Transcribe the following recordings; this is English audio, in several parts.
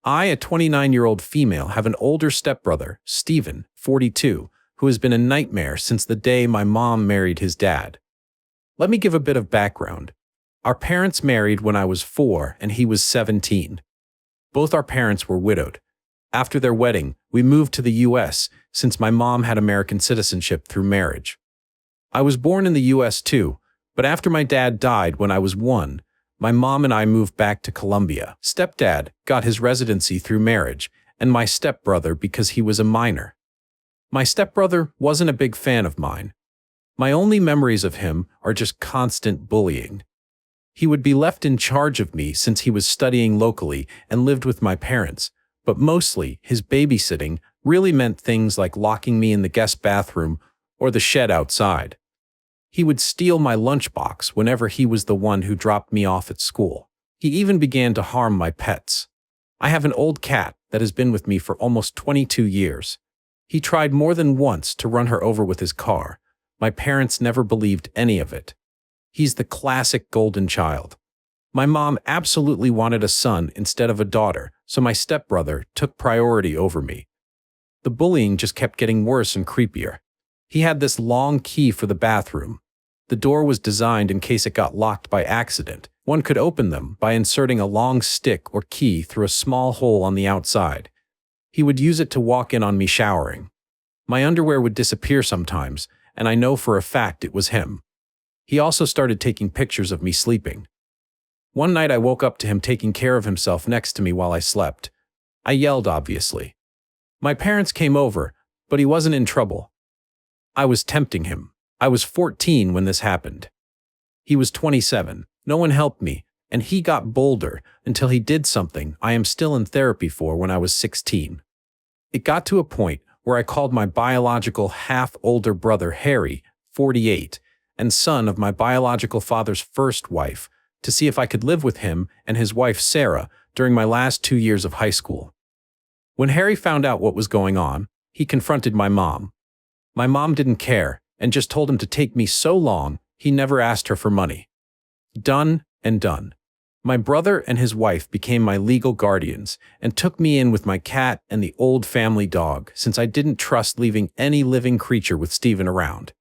I, a 29-year-old female, have an older stepbrother, Stephen, 42, who has been a nightmare since the day my mom married his dad. Let me give a bit of background. Our parents married when I was 4 and he was 17. Both our parents were widowed. After their wedding, we moved to the US since my mom had American citizenship through marriage. I was born in the US too, but after my dad died when I was 1, my mom and I moved back to Colombia. Stepdad got his residency through marriage, and my stepbrother because he was a minor. My stepbrother wasn't a big fan of mine. My only memories of him are just constant bullying. He would be left in charge of me since he was studying locally and lived with my parents, but mostly his babysitting really meant things like locking me in the guest bathroom or the shed outside. He would steal my lunchbox whenever he was the one who dropped me off at school. He even began to harm my pets. I have an old cat that has been with me for almost 22 years. He tried more than once to run her over with his car. My parents never believed any of it. He's the classic golden child. My mom absolutely wanted a son instead of a daughter, so my stepbrother took priority over me. The bullying just kept getting worse and creepier. He had this long key for the bathroom. The door was designed in case it got locked by accident. One could open them by inserting a long stick or key through a small hole on the outside. He would use it to walk in on me showering. My underwear would disappear sometimes, and I know for a fact it was him. He also started taking pictures of me sleeping. One night I woke up to him taking care of himself next to me while I slept. I yelled, obviously. My parents came over, but he wasn't in trouble. I was tempting him. I was 14 when this happened. He was 27. No one helped me, and he got bolder until he did something I am still in therapy for when I was 16. It got to a point where I called my biological half-older brother Harry, 48, and son of my biological father's first wife, to see if I could live with him and his wife Sarah during my last 2 years of high school. When Harry found out what was going on, he confronted my mom. My mom didn't care and just told him to take me so long he never asked her for money. Done and done. My brother and his wife became my legal guardians and took me in with my cat and the old family dog since I didn't trust leaving any living creature with Stephen around.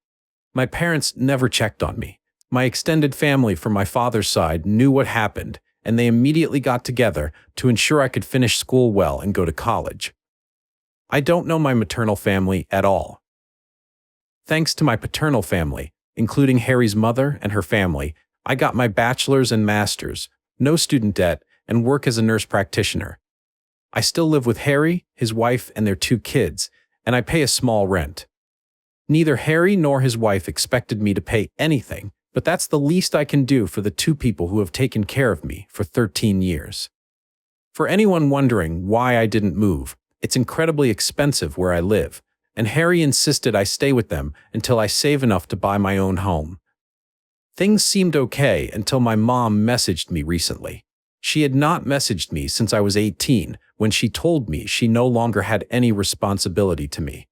My parents never checked on me. My extended family from my father's side knew what happened, and they immediately got together to ensure I could finish school well and go to college. I don't know my maternal family at all. Thanks to my paternal family, including Harry's mother and her family, I got my bachelor's and master's, no student debt, and work as a nurse practitioner. I still live with Harry, his wife, and their 2 kids, and I pay a small rent. Neither Harry nor his wife expected me to pay anything, but that's the least I can do for the 2 people who have taken care of me for 13 years. For anyone wondering why I didn't move, it's incredibly expensive where I live, and Harry insisted I stay with them until I save enough to buy my own home. Things seemed okay until my mom messaged me recently. She had not messaged me since I was 18, when she told me she no longer had any responsibility to me.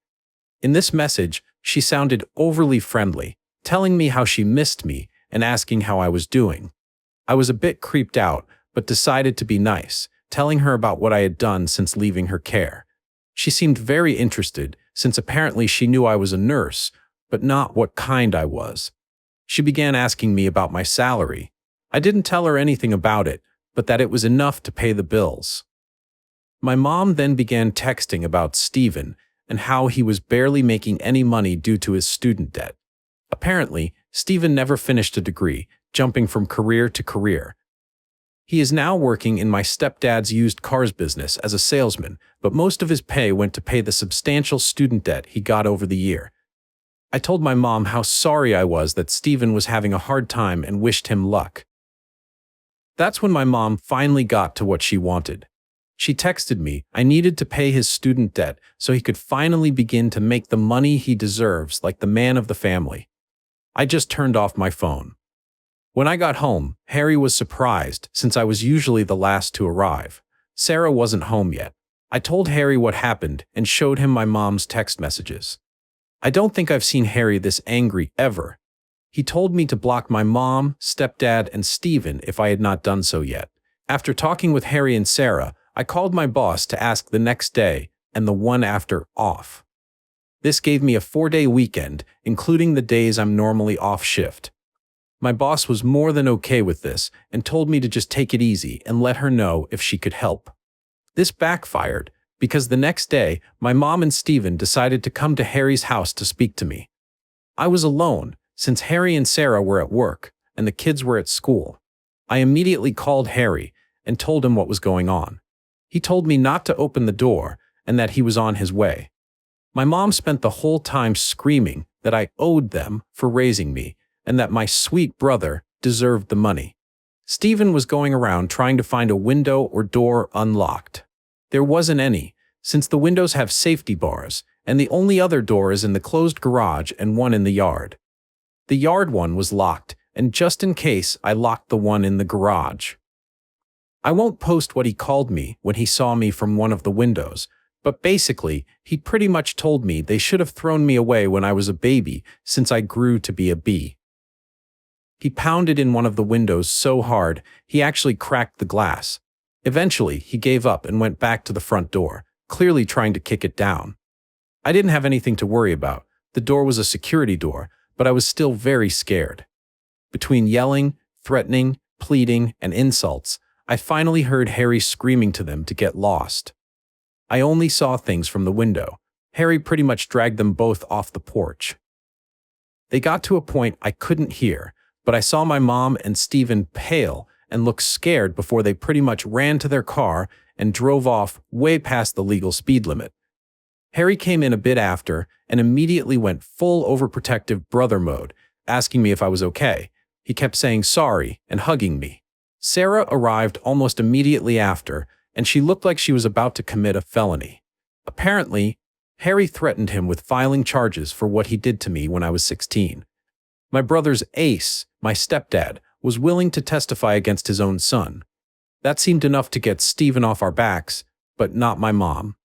In this message, she sounded overly friendly, telling me how she missed me and asking how I was doing. I was a bit creeped out, but decided to be nice, telling her about what I had done since leaving her care. She seemed very interested, since apparently she knew I was a nurse, but not what kind I was. She began asking me about my salary. I didn't tell her anything about it, but that it was enough to pay the bills. My mom then began texting about Stephen and how he was barely making any money due to his student debt. Apparently, Stephen never finished a degree, jumping from career to career. He is now working in my stepdad's used cars business as a salesman, but most of his pay went to pay the substantial student debt he got over the year. I told my mom how sorry I was that Stephen was having a hard time and wished him luck. That's when my mom finally got to what she wanted. She texted me I needed to pay his student debt so he could finally begin to make the money he deserves like the man of the family. I just turned off my phone. When I got home, Harry was surprised since I was usually the last to arrive. Sarah wasn't home yet. I told Harry what happened and showed him my mom's text messages. I don't think I've seen Harry this angry ever. He told me to block my mom, stepdad, and Stephen if I had not done so yet. After talking with Harry and Sarah, I called my boss to ask the next day and the one after off. This gave me a 4-day weekend, including the days I'm normally off shift. My boss was more than okay with this and told me to just take it easy and let her know if she could help. This backfired because the next day, my mom and Steven decided to come to Harry's house to speak to me. I was alone since Harry and Sarah were at work and the kids were at school. I immediately called Harry and told him what was going on. He told me not to open the door and that he was on his way. My mom spent the whole time screaming that I owed them for raising me and that my sweet brother deserved the money. Steven was going around trying to find a window or door unlocked. There wasn't any, since the windows have safety bars, and the only other door is in the closed garage and one in the yard. The yard one was locked, and just in case, I locked the one in the garage. I won't post what he called me when he saw me from one of the windows, but basically, he pretty much told me they should have thrown me away when I was a baby since I grew to be a bee. He pounded in one of the windows so hard, he actually cracked the glass. Eventually, he gave up and went back to the front door, clearly trying to kick it down. I didn't have anything to worry about. The door was a security door, but I was still very scared. Between yelling, threatening, pleading, and insults, I finally heard Harry screaming to them to get lost. I only saw things from the window. Harry pretty much dragged them both off the porch. They got to a point I couldn't hear, but I saw my mom and Steven pale and look scared before they pretty much ran to their car and drove off way past the legal speed limit. Harry came in a bit after and immediately went full overprotective brother mode, asking me if I was okay. He kept saying sorry and hugging me. Sarah arrived almost immediately after, and she looked like she was about to commit a felony. Apparently, Harry threatened him with filing charges for what he did to me when I was 16. My brother's ace, my stepdad, was willing to testify against his own son. That seemed enough to get Steven off our backs, but not my mom.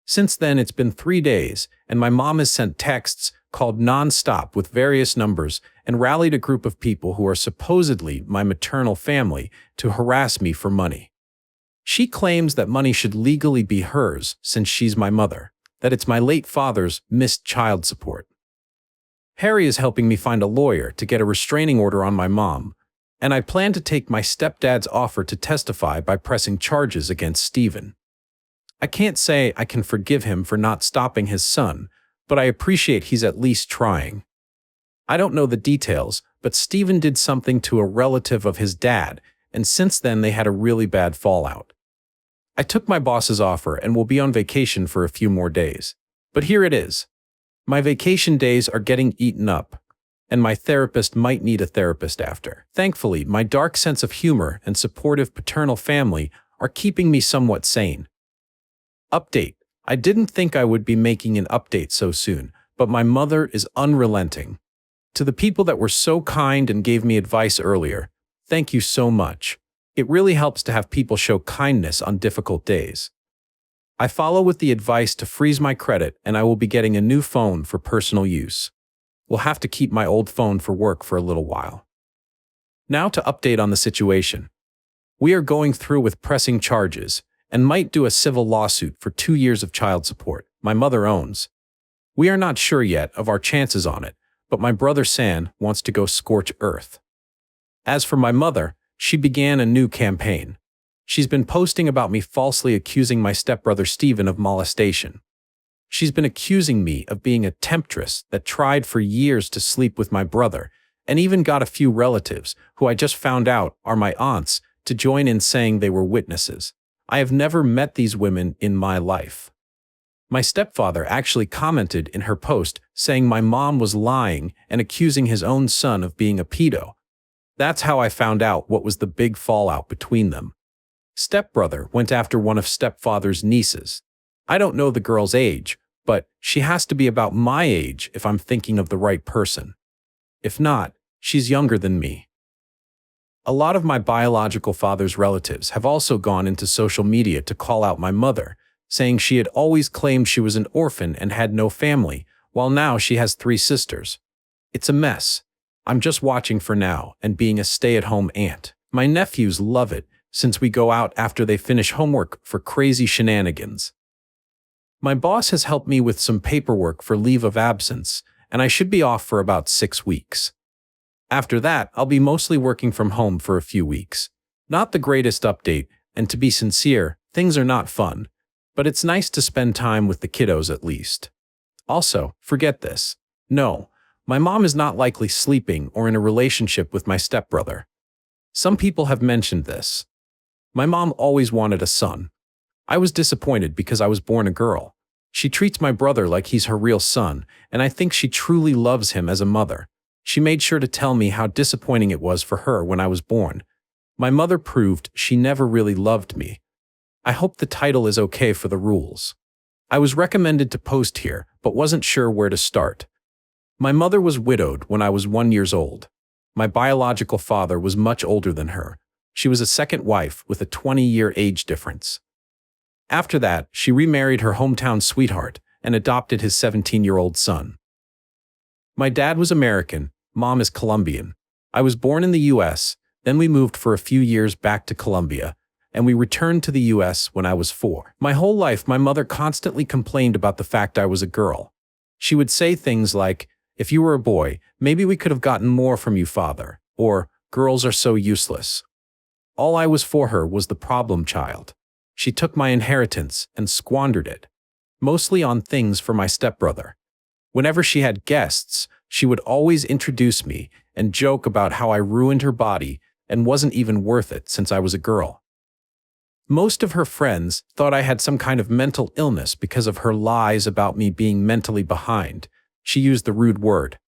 Since then, it's been 3 days, and my mom has sent texts, called non-stop with various numbers, and rallied a group of people who are supposedly my maternal family to harass me for money. She claims that money should legally be hers since she's my mother, that it's my late father's missed child support. Harry is helping me find a lawyer to get a restraining order on my mom, and I plan to take my stepdad's offer to testify by pressing charges against Steven. I can't say I can forgive him for not stopping his son, but I appreciate he's at least trying. I don't know the details, but Steven did something to a relative of his dad, and since then they had a really bad fallout. I took my boss's offer and will be on vacation for a few more days. But here it is. My vacation days are getting eaten up, and my therapist might need a therapist after. Thankfully, my dark sense of humor and supportive paternal family are keeping me somewhat sane. Update. I didn't think I would be making an update so soon, but my mother is unrelenting. To the people that were so kind and gave me advice earlier, thank you so much. It really helps to have people show kindness on difficult days. I follow with the advice to freeze my credit, and I will be getting a new phone for personal use. We'll have to keep my old phone for work for a little while. Now to update on the situation. We are going through with pressing charges and might do a civil lawsuit for 2 years of child support my mother owns. We are not sure yet of our chances on it, but my brother San wants to go scorch earth. As for my mother, she began a new campaign. She's been posting about me falsely accusing my stepbrother Steven of molestation. She's been accusing me of being a temptress that tried for years to sleep with my brother, and even got a few relatives, who I just found out are my aunts, to join in saying they were witnesses. I have never met these women in my life. My stepfather actually commented in her post saying my mom was lying and accusing his own son of being a pedo. That's how I found out what was the big fallout between them. Stepbrother went after one of stepfather's nieces. I don't know the girl's age, but she has to be about my age if I'm thinking of the right person. If not, she's younger than me. A lot of my biological father's relatives have also gone into social media to call out my mother, saying she had always claimed she was an orphan and had no family, while now she has 3 sisters. It's a mess. I'm just watching for now and being a stay-at-home aunt. My nephews love it since we go out after they finish homework for crazy shenanigans. My boss has helped me with some paperwork for leave of absence, and I should be off for about 6 weeks. After that, I'll be mostly working from home for a few weeks. Not the greatest update, and to be sincere, things are not fun, but it's nice to spend time with the kiddos at least. Also, forget this. No, my mom is not likely sleeping or in a relationship with my stepbrother. Some people have mentioned this. My mom always wanted a son. I was disappointed because I was born a girl. She treats my brother like he's her real son, and I think she truly loves him as a mother. She made sure to tell me how disappointing it was for her when I was born. My mother proved she never really loved me. I hope the title is okay for the rules. I was recommended to post here, but wasn't sure where to start. My mother was widowed when I was 1 year old. My biological father was much older than her. She was a second wife with a 20-year age difference. After that, she remarried her hometown sweetheart and adopted his 17-year-old son. My dad was American, mom is Colombian. I was born in the US, then we moved for a few years back to Colombia, and we returned to the US when I was 4. My whole life, my mother constantly complained about the fact I was a girl. She would say things like, "If you were a boy, maybe we could have gotten more from you, father," or "Girls are so useless." All I was for her was the problem child. She took my inheritance and squandered it, mostly on things for my stepbrother. Whenever she had guests, she would always introduce me and joke about how I ruined her body and wasn't even worth it since I was a girl. Most of her friends thought I had some kind of mental illness because of her lies about me being mentally behind. She used the rude word.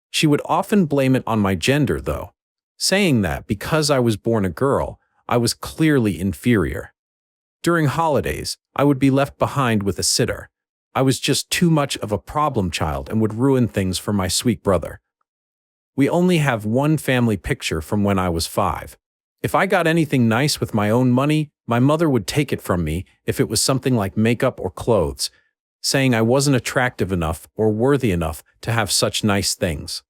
She would often blame it on my gender, though, saying that because I was born a girl, I was clearly inferior. During holidays, I would be left behind with a sitter. I was just too much of a problem child and would ruin things for my sweet brother. We only have one family picture from when I was 5. If I got anything nice with my own money, my mother would take it from me if it was something like makeup or clothes, saying I wasn't attractive enough or worthy enough to have such nice things.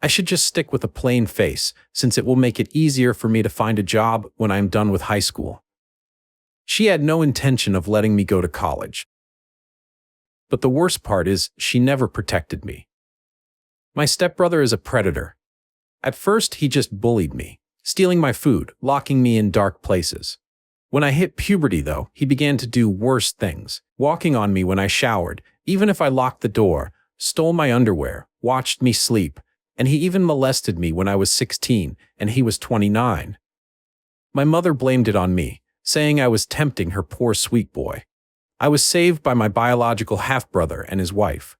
I should just stick with a plain face, since it will make it easier for me to find a job when I am done with high school. She had no intention of letting me go to college. But the worst part is, she never protected me. My stepbrother is a predator. At first, he just bullied me, stealing my food, locking me in dark places. When I hit puberty, though, he began to do worse things, walking on me when I showered, even if I locked the door, stole my underwear, watched me sleep, and he even molested me when I was 16 and he was 29. My mother blamed it on me, saying I was tempting her poor sweet boy. I was saved by my biological half-brother and his wife.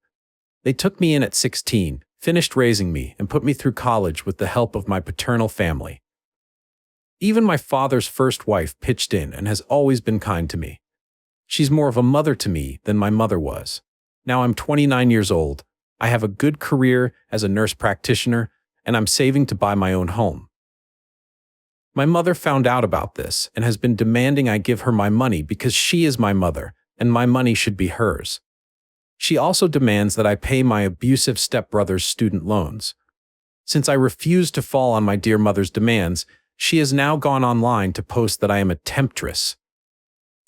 They took me in at 16, finished raising me, and put me through college with the help of my paternal family. Even my father's first wife pitched in and has always been kind to me. She's more of a mother to me than my mother was. Now I'm 29 years old. I have a good career as a nurse practitioner, and I'm saving to buy my own home. My mother found out about this and has been demanding I give her my money because she is my mother, and my money should be hers. She also demands that I pay my abusive stepbrother's student loans. Since I refused to fall on my dear mother's demands, she has now gone online to post that I am a temptress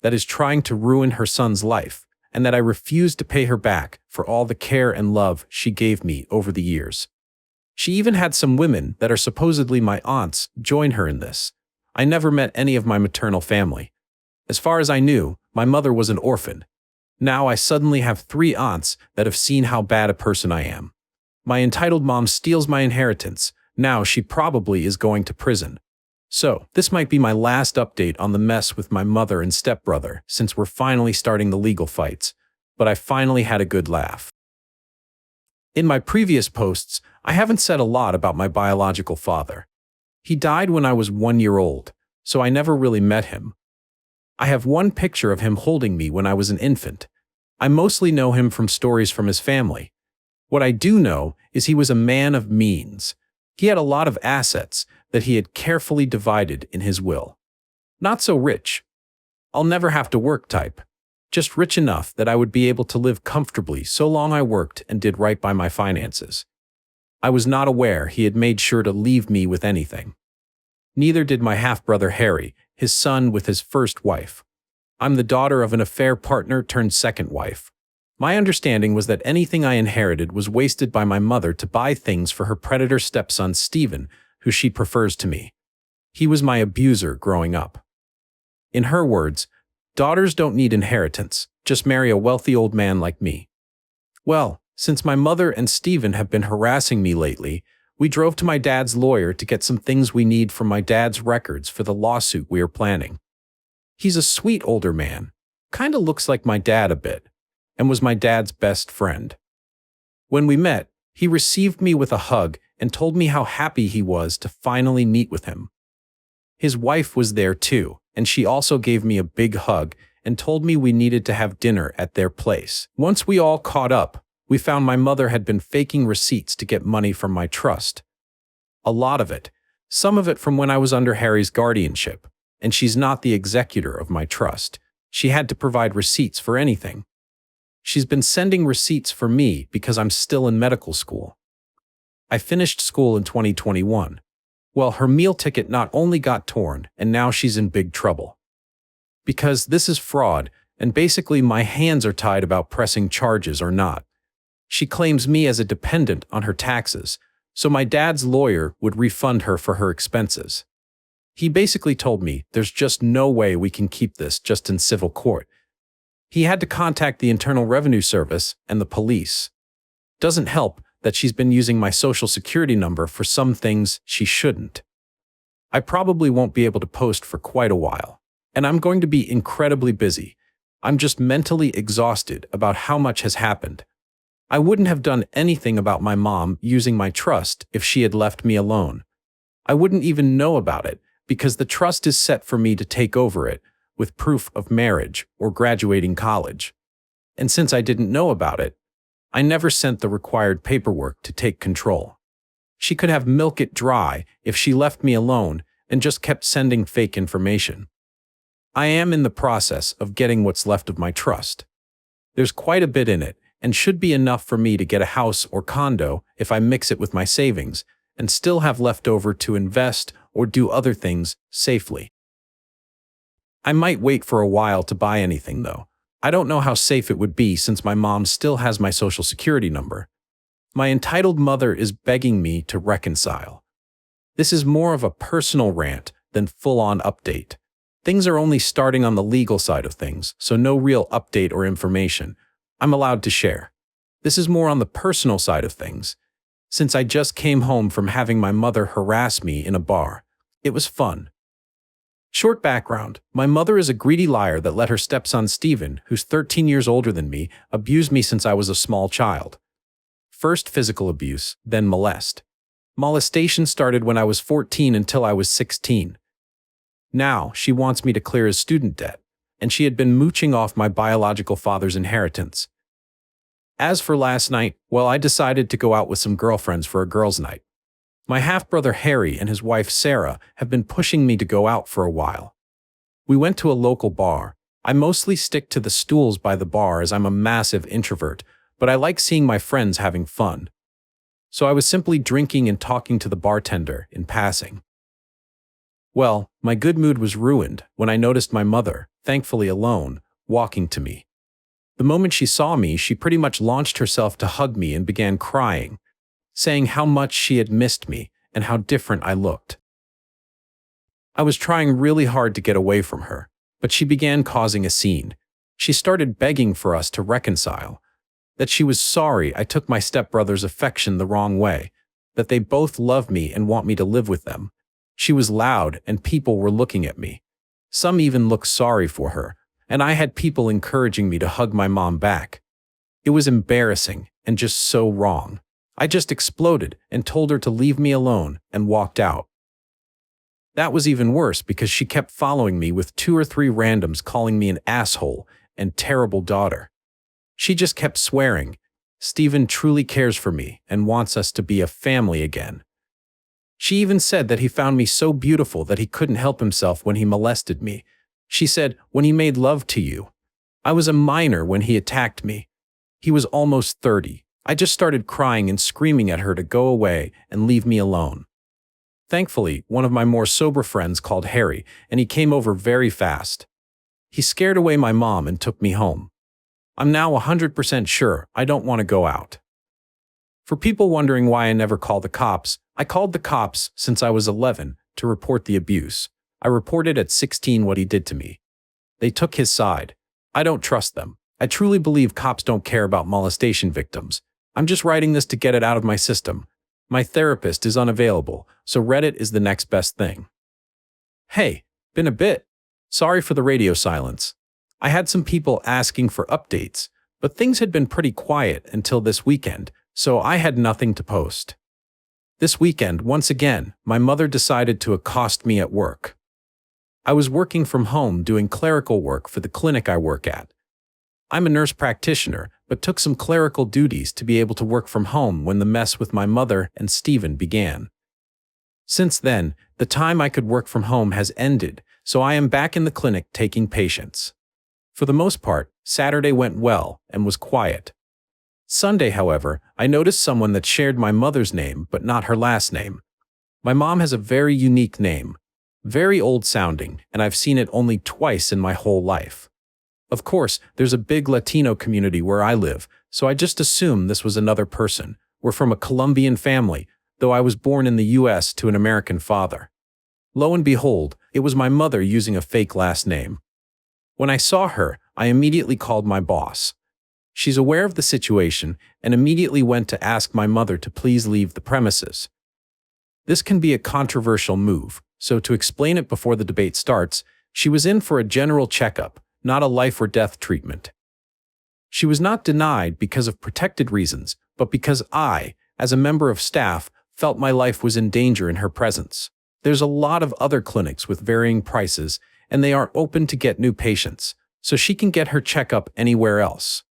that is trying to ruin her son's life, and that I refuse to pay her back for all the care and love she gave me over the years. She even had some women that are supposedly my aunts join her in this. I never met any of my maternal family. As far as I knew, my mother was an orphan. Now I suddenly have 3 aunts that have seen how bad a person I am. My entitled mom steals my inheritance. Now she probably is going to prison. So, this might be my last update on the mess with my mother and stepbrother since we're finally starting the legal fights, but I finally had a good laugh. In my previous posts, I haven't said a lot about my biological father. He died when I was 1 year old, so I never really met him. I have one picture of him holding me when I was an infant. I mostly know him from stories from his family. What I do know is he was a man of means. He had a lot of assets that he had carefully divided in his will. Not so rich. I'll never have to work type. Just rich enough that I would be able to live comfortably so long I worked and did right by my finances. I was not aware he had made sure to leave me with anything. Neither did my half-brother Harry, his son with his first wife. I'm the daughter of an affair partner turned second wife. My understanding was that anything I inherited was wasted by my mother to buy things for her predator stepson Stephen, who she prefers to me. He was my abuser growing up. In her words, daughters don't need inheritance, just marry a wealthy old man like me. Well, since my mother and Stephen have been harassing me lately, we drove to my dad's lawyer to get some things we need from my dad's records for the lawsuit we are planning. He's a sweet older man, kinda looks like my dad a bit, and was my dad's best friend. When we met, he received me with a hug and told me how happy he was to finally meet with him. His wife was there too, and she also gave me a big hug and told me we needed to have dinner at their place. Once we all caught up, we found my mother had been faking receipts to get money from my trust. A lot of it, some of it from when I was under Harry's guardianship, and she's not the executor of my trust. She had to provide receipts for anything. She's been sending receipts for me because I'm still in medical school. I finished school in 2021. Well, her meal ticket not only got torn, and now she's in big trouble. Because this is fraud, and basically my hands are tied about pressing charges or not. She claims me as a dependent on her taxes, so my dad's lawyer would refund her for her expenses. He basically told me there's just no way we can keep this just in civil court. He had to contact the Internal Revenue Service and the police. Doesn't help that she's been using my social security number for some things she shouldn't. I probably won't be able to post for quite a while, and I'm going to be incredibly busy. I'm just mentally exhausted about how much has happened. I wouldn't have done anything about my mom using my trust if she had left me alone. I wouldn't even know about it because the trust is set for me to take over it with proof of marriage or graduating college. And since I didn't know about it, I never sent the required paperwork to take control. She could have milk it dry if she left me alone and just kept sending fake information. I am in the process of getting what's left of my trust. There's quite a bit in it and should be enough for me to get a house or condo if I mix it with my savings and still have left over to invest or do other things safely. I might wait for a while to buy anything though. I don't know how safe it would be since my mom still has my social security number. My entitled mother is begging me to reconcile. This is more of a personal rant than full-on update. Things are only starting on the legal side of things, so no real update or information I'm allowed to share. This is more on the personal side of things. Since I just came home from having my mother harass me in a bar, it was fun. Short background, my mother is a greedy liar that let her stepson Stephen, who's 13 years older than me, abuse me since I was a small child. First physical abuse, then molestation started when I was 14 until I was 16. Now, she wants me to clear his student debt, and she had been mooching off my biological father's inheritance. As for last night, well, I decided to go out with some girlfriends for a girls' night. My half-brother Harry and his wife Sarah have been pushing me to go out for a while. We went to a local bar. I mostly stick to the stools by the bar as I'm a massive introvert, but I like seeing my friends having fun. So I was simply drinking and talking to the bartender in passing. Well, my good mood was ruined when I noticed my mother, thankfully alone, walking to me. The moment she saw me, she pretty much launched herself to hug me and began crying, saying how much she had missed me and how different I looked. I was trying really hard to get away from her, but she began causing a scene. She started begging for us to reconcile, that she was sorry I took my stepbrother's affection the wrong way, that they both love me and want me to live with them. She was loud and people were looking at me. Some even looked sorry for her, and I had people encouraging me to hug my mom back. It was embarrassing and just so wrong. I just exploded and told her to leave me alone and walked out. That was even worse because she kept following me with 2 or 3 randoms calling me an asshole and terrible daughter. She just kept swearing, Stephen truly cares for me and wants us to be a family again. She even said that he found me so beautiful that he couldn't help himself when he molested me. She said, when he made love to you. I was a minor when he attacked me. He was almost 30. I just started crying and screaming at her to go away and leave me alone. Thankfully, one of my more sober friends called Harry, and he came over very fast. He scared away my mom and took me home. I'm now 100% sure I don't want to go out. For people wondering why I never called the cops, I called the cops since I was 11 to report the abuse. I reported at 16 what he did to me. They took his side. I don't trust them. I truly believe cops don't care about molestation victims. I'm just writing this to get it out of my system. My therapist is unavailable, so Reddit is the next best thing. Hey, been a bit. Sorry for the radio silence. I had some people asking for updates, but things had been pretty quiet until this weekend, so I had nothing to post. This weekend, once again, my mother decided to accost me at work. I was working from home doing clerical work for the clinic I work at. I'm a nurse practitioner, but took some clerical duties to be able to work from home when the mess with my mother and Stephen began. Since then, the time I could work from home has ended, so I am back in the clinic taking patients. For the most part, Saturday went well and was quiet. Sunday, however, I noticed someone that shared my mother's name but not her last name. My mom has a very unique name, very old sounding, and I've seen it only twice in my whole life. Of course, there's a big Latino community where I live, so I just assumed this was another person. We're from a Colombian family, though I was born in the US to an American father. Lo and behold, it was my mother using a fake last name. When I saw her, I immediately called my boss. She's aware of the situation and immediately went to ask my mother to please leave the premises. This can be a controversial move, so to explain it before the debate starts, she was in for a general checkup, not a life or death treatment. She was not denied because of protected reasons, but because I, as a member of staff, felt my life was in danger in her presence. There's a lot of other clinics with varying prices, and they are open to get new patients, so she can get her checkup anywhere else.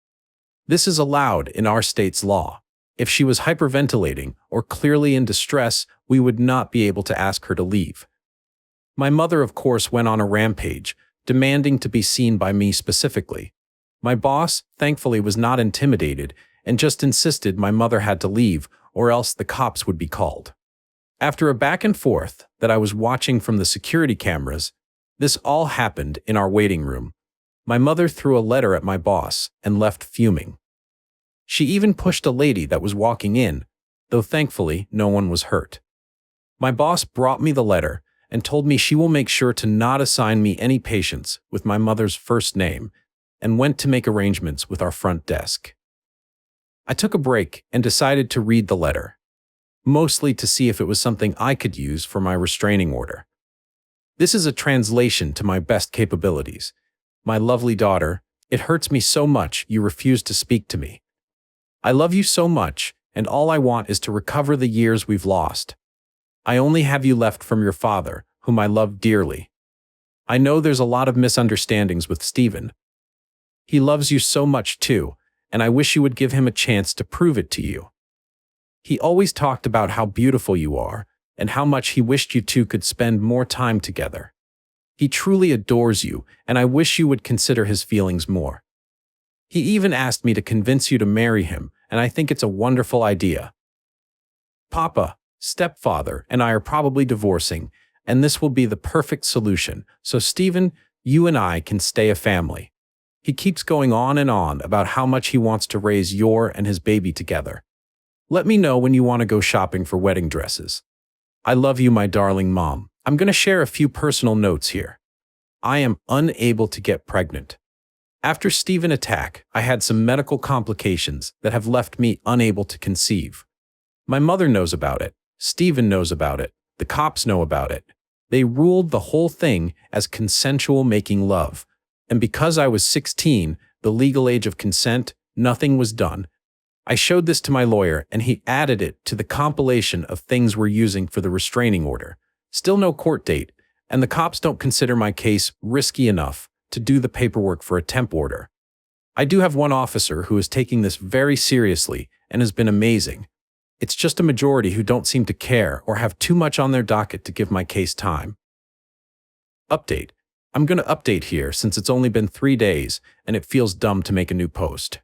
This is allowed in our state's law. If she was hyperventilating or clearly in distress, we would not be able to ask her to leave. My mother, of course, went on a rampage, demanding to be seen by me specifically. My boss, thankfully, was not intimidated and just insisted my mother had to leave or else the cops would be called. After a back and forth that I was watching from the security cameras, this all happened in our waiting room. My mother threw a letter at my boss and left fuming. She even pushed a lady that was walking in, though thankfully no one was hurt. My boss brought me the letter and told me she will make sure to not assign me any patients with my mother's first name and went to make arrangements with our front desk. I took a break and decided to read the letter, mostly to see if it was something I could use for my restraining order. This is a translation to my best capabilities. My lovely daughter, it hurts me so much you refuse to speak to me. I love you so much, and all I want is to recover the years we've lost. I only have you left from your father, whom I love dearly. I know there's a lot of misunderstandings with Stephen. He loves you so much too, and I wish you would give him a chance to prove it to you. He always talked about how beautiful you are, and how much he wished you two could spend more time together. He truly adores you, and I wish you would consider his feelings more. He even asked me to convince you to marry him, and I think it's a wonderful idea. Papa, stepfather, and I are probably divorcing, and this will be the perfect solution, so Stephen, you and I can stay a family. He keeps going on and on about how much he wants to raise your and his baby together. Let me know when you want to go shopping for wedding dresses. I love you, my darling mom. I'm going to share a few personal notes here. I am unable to get pregnant. After Stephen attack, I had some medical complications that have left me unable to conceive. My mother knows about it. Stephen knows about it. The cops know about it. They ruled the whole thing as consensual making love. And because I was 16, the legal age of consent, nothing was done. I showed this to my lawyer and he added it to the compilation of things we're using for the restraining order. Still no court date, and the cops don't consider my case risky enough to do the paperwork for a temp order. I do have one officer who is taking this very seriously and has been amazing. It's just a majority who don't seem to care or have too much on their docket to give my case time. Update. I'm going to update here since it's only been 3 days and it feels dumb to make a new post.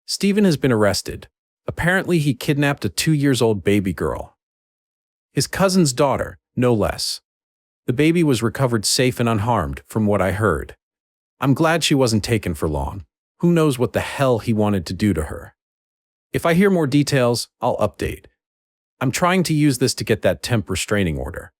Stephen has been arrested. Apparently he kidnapped a 2-year-old baby girl. His cousin's daughter, no less. The baby was recovered safe and unharmed, from what I heard. I'm glad she wasn't taken for long. Who knows what the hell he wanted to do to her. If I hear more details, I'll update. I'm trying to use this to get that temp restraining order.